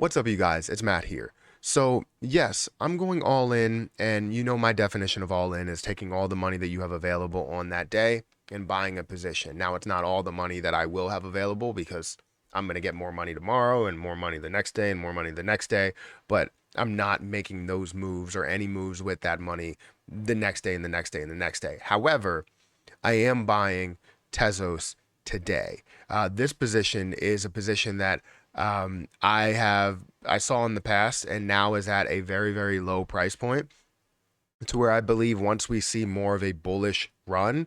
What's up, you guys? It's Matt here. So, yes, I'm going all in, and you know my definition of all in is taking all the money that you have available on that day and buying a position. Now, it's not all the money that I will have available because I'm going to get more money tomorrow and more money the next day and more money the next day, but I'm not making those moves or any moves with that money the next day and the next day and the next day. However, I am buying Tezos today. This position is a position that I saw in the past and now is at a very low price point to where I believe once we see more of a bullish run,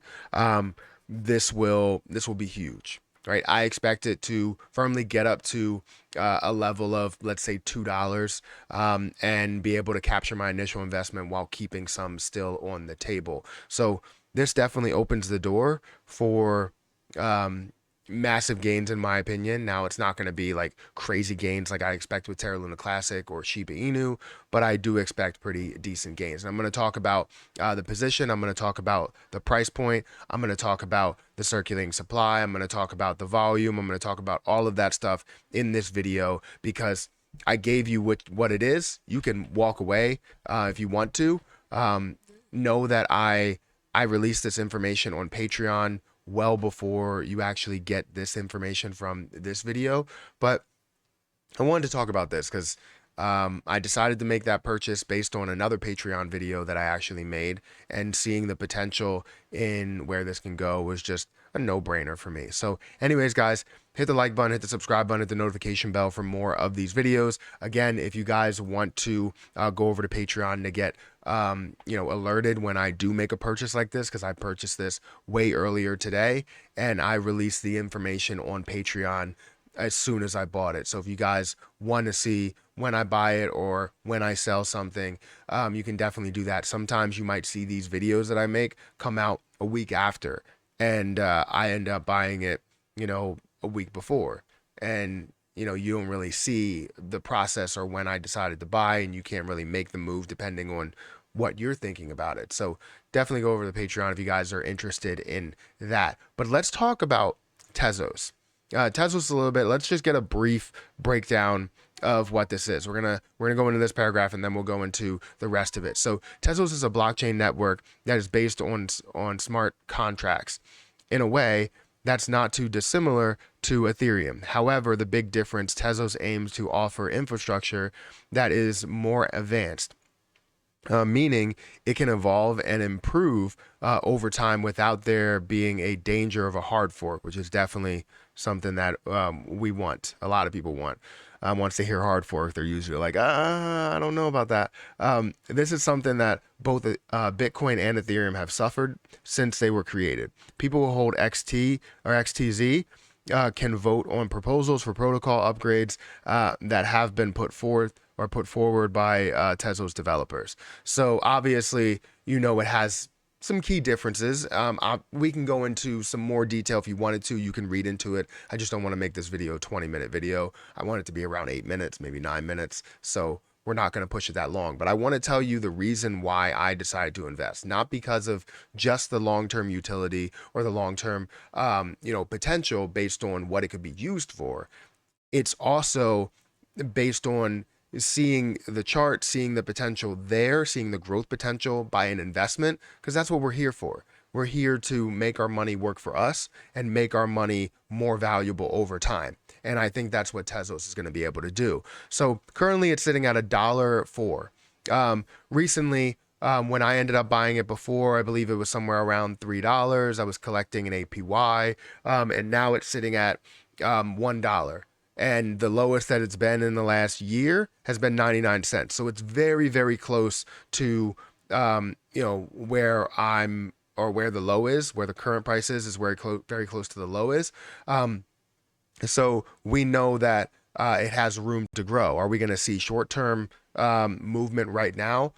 this will be huge. Right, I expect it to firmly get up to a level of, let's say, $2, and be able to capture my initial investment while keeping some still on the table. So this definitely opens the door for um, massive gains, in my opinion. Now, it's not going to be like crazy gains like I expect with Terra Luna Classic or Shiba Inu, but I do expect pretty decent gains. And I'm going to talk about the position. I'm going to talk about the price point. I'm going to talk about the circulating supply. I'm going to talk about the volume. I'm going to talk about all of that stuff in this video because I gave you what it is. You can walk away if you want to. Know that I released this information on Patreon well before you actually get this information from this video. But I wanted to talk about this because I decided to make that purchase based on another Patreon video that I actually made, and seeing the potential in where this can go was just a no-brainer for me. So anyways, guys, hit the like button, hit the subscribe button, hit the notification bell for more of these videos. Again, if you guys want to go over to Patreon to get alerted when I do make a purchase like this, because I purchased this way earlier today and I released the information on Patreon as soon as I bought it. So if you guys want to see when I buy it or when I sell something, you can definitely do that. Sometimes you might see these videos that I make come out a week after, and I end up buying it, a week before. And you don't really see the process or when I decided to buy, and you can't really make the move depending on what you're thinking about it. So definitely go over to the Patreon if you guys are interested in that. But let's talk about Tezos. Tezos a little bit. Let's just get a brief breakdown of what this is. We're gonna go into this paragraph and then we'll go into the rest of it. So Tezos is a blockchain network that is based on smart contracts in a way that's not too dissimilar to Ethereum. However, the big difference, Tezos aims to offer infrastructure that is more advanced. Meaning it can evolve and improve over time without there being a danger of a hard fork, which is definitely something that we want. A lot of people want. Once they hear hard fork, they're usually like, I don't know about that. This is something that both Bitcoin and Ethereum have suffered since they were created. People who hold XT or XTZ can vote on proposals for protocol upgrades that have been put forward by Tezos developers. So obviously, it has some key differences. We can go into some more detail if you wanted to. You can read into it. I just don't want to make this video a 20-minute video. I want it to be around 8 minutes, maybe 9 minutes. So we're not going to push it that long. But I want to tell you the reason why I decided to invest, not because of just the long-term utility or the long-term, potential based on what it could be used for. It's also based on seeing the chart, seeing the potential there, seeing the growth potential by an investment, because that's what we're here for. We're here to make our money work for us and make our money more valuable over time. And I think that's what Tezos is going to be able to do. So currently it's sitting at $1.04. Recently, when I ended up buying it before, I believe it was somewhere around $3. I was collecting an APY, and now it's sitting at $1. And the lowest that it's been in the last year has been 99 cents. So it's very close to, where where the low is, where the current price is very close to the low is. So we know that it has room to grow. Are we going to see short-term movement right now?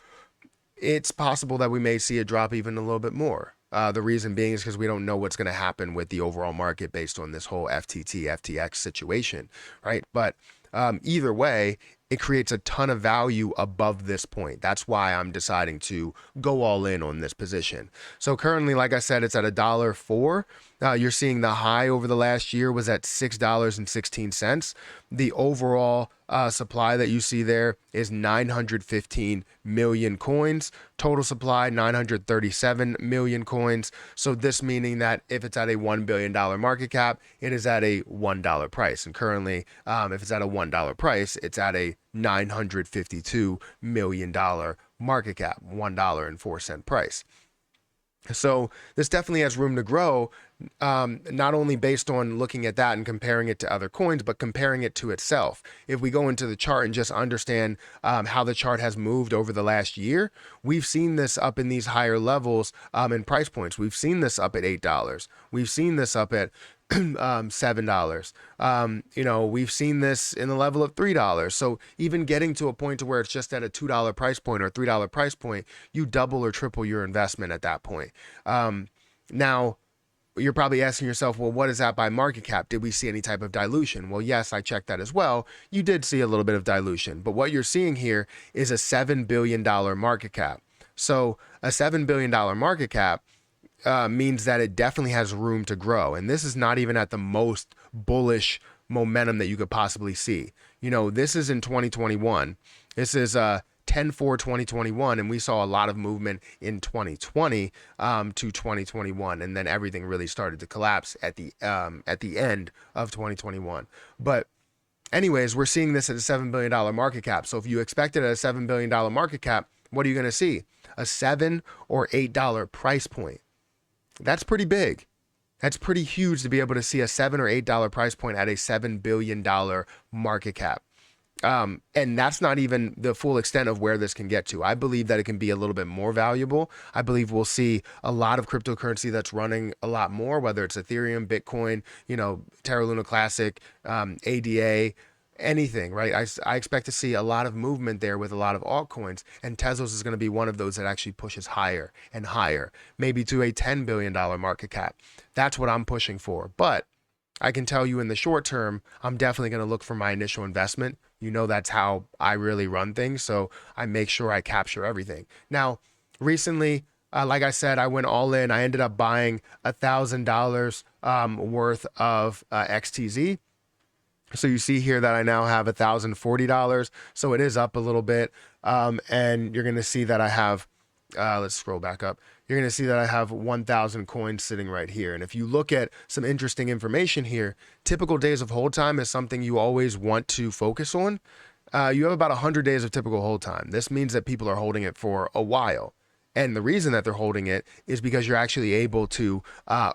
It's possible that we may see it drop even a little bit more. The reason being is because we don't know what's going to happen with the overall market based on this whole FTT, FTX situation, right? But either way, it creates a ton of value above this point. That's why I'm deciding to go all in on this position. So currently, like I said, it's at $1.04. You're seeing the high over the last year was at $6.16. The overall supply that you see there is 915 million coins. Total supply 937 million coins. So this meaning that if it's at a $1 billion market cap, it is at a $1 price. And currently, if it's at a $1 price, it's at a $952 million market cap, $1.04 price. So this definitely has room to grow, not only based on looking at that and comparing it to other coins, but comparing it to itself. If we go into the chart and just understand how the chart has moved over the last year, we've seen this up in these higher levels in price points. We've seen this up at $8. We've seen this up at $7. We've seen this in the level of $3. So even getting to a point to where it's just at a $2 price point or $3 price point, you double or triple your investment at that point. Now, you're probably asking yourself, well, what is that by market cap? Did we see any type of dilution? Well, yes, I checked that as well. You did see a little bit of dilution, but what you're seeing here is a $7 billion market cap. So a $7 billion market cap means that it definitely has room to grow. And this is not even at the most bullish momentum that you could possibly see. This is in 2021. This is 10/4/2021, and we saw a lot of movement in 2020 to 2021, and then everything really started to collapse at the end of 2021. But anyways, we're seeing this at a $7 billion market cap. So if you expect it at a $7 billion market cap, what are you going to see? A $7 or $8 price point. That's pretty big. That's pretty huge to be able to see a $7 or $8 price point at a $7 billion market cap. And that's not even the full extent of where this can get to. I believe that it can be a little bit more valuable. I believe we'll see a lot of cryptocurrency that's running a lot more, whether it's Ethereum, Bitcoin, Terra Luna Classic, ADA, anything, right? I expect to see a lot of movement there with a lot of altcoins, and Tezos is going to be one of those that actually pushes higher and higher, maybe to a $10 billion market cap. That's what I'm pushing for. But I can tell you in the short term, I'm definitely going to look for my initial investment. That's how I really run things. So I make sure I capture everything. Now, recently, like I said, I went all in. I ended up buying $1,000 worth of XTZ. So you see here that I now have $1,040. So it is up a little bit. And you're going to see that I have, let's scroll back up. You're going to see that I have 1,000 coins sitting right here. And if you look at some interesting information here, typical days of hold time is something you always want to focus on. You have about 100 days of typical hold time. This means that people are holding it for a while. And the reason that they're holding it is because you're actually able to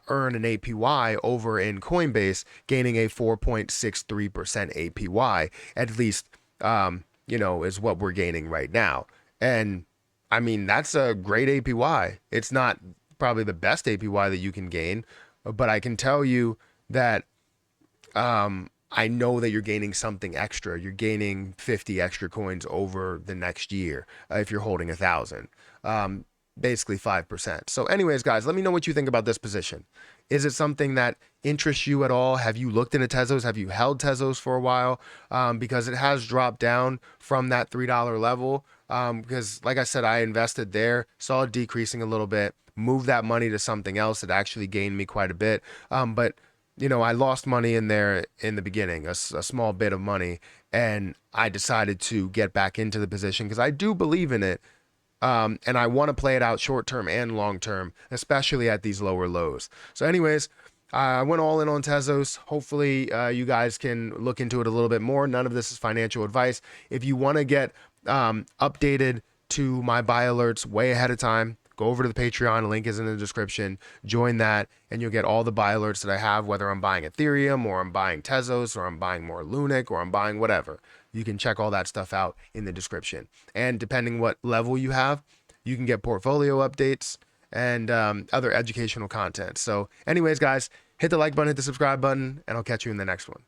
earn an APY over in Coinbase, gaining a 4.63% APY, at least, is what we're gaining right now. And I mean, that's a great APY. It's not probably the best APY that you can gain, but I can tell you that I know that you're gaining something extra. You're gaining 50 extra coins over the next year if you're holding 1,000. Basically 5%. So anyways, guys, let me know what you think about this position. Is it something that interests you at all? Have you looked into Tezos? Have you held Tezos for a while? Because it has dropped down from that $3 level. Because like I said, I invested there, saw it decreasing a little bit, moved that money to something else that actually gained me quite a bit. But I lost money in there in the beginning, a small bit of money, and I decided to get back into the position because I do believe in it. And I want to play it out short term and long term, especially at these lower lows. So anyways, I went all in on Tezos. Hopefully you guys can look into it a little bit more. None of this is financial advice. If you want to get updated to my buy alerts way ahead of time, go over to the Patreon. Link is in the description. Join that, and you'll get all the buy alerts that I have, whether I'm buying Ethereum or I'm buying Tezos or I'm buying more Lunic or I'm buying whatever. You can check all that stuff out in the description. And depending what level you have, you can get portfolio updates and other educational content. So anyways, guys, hit the like button, hit the subscribe button, and I'll catch you in the next one.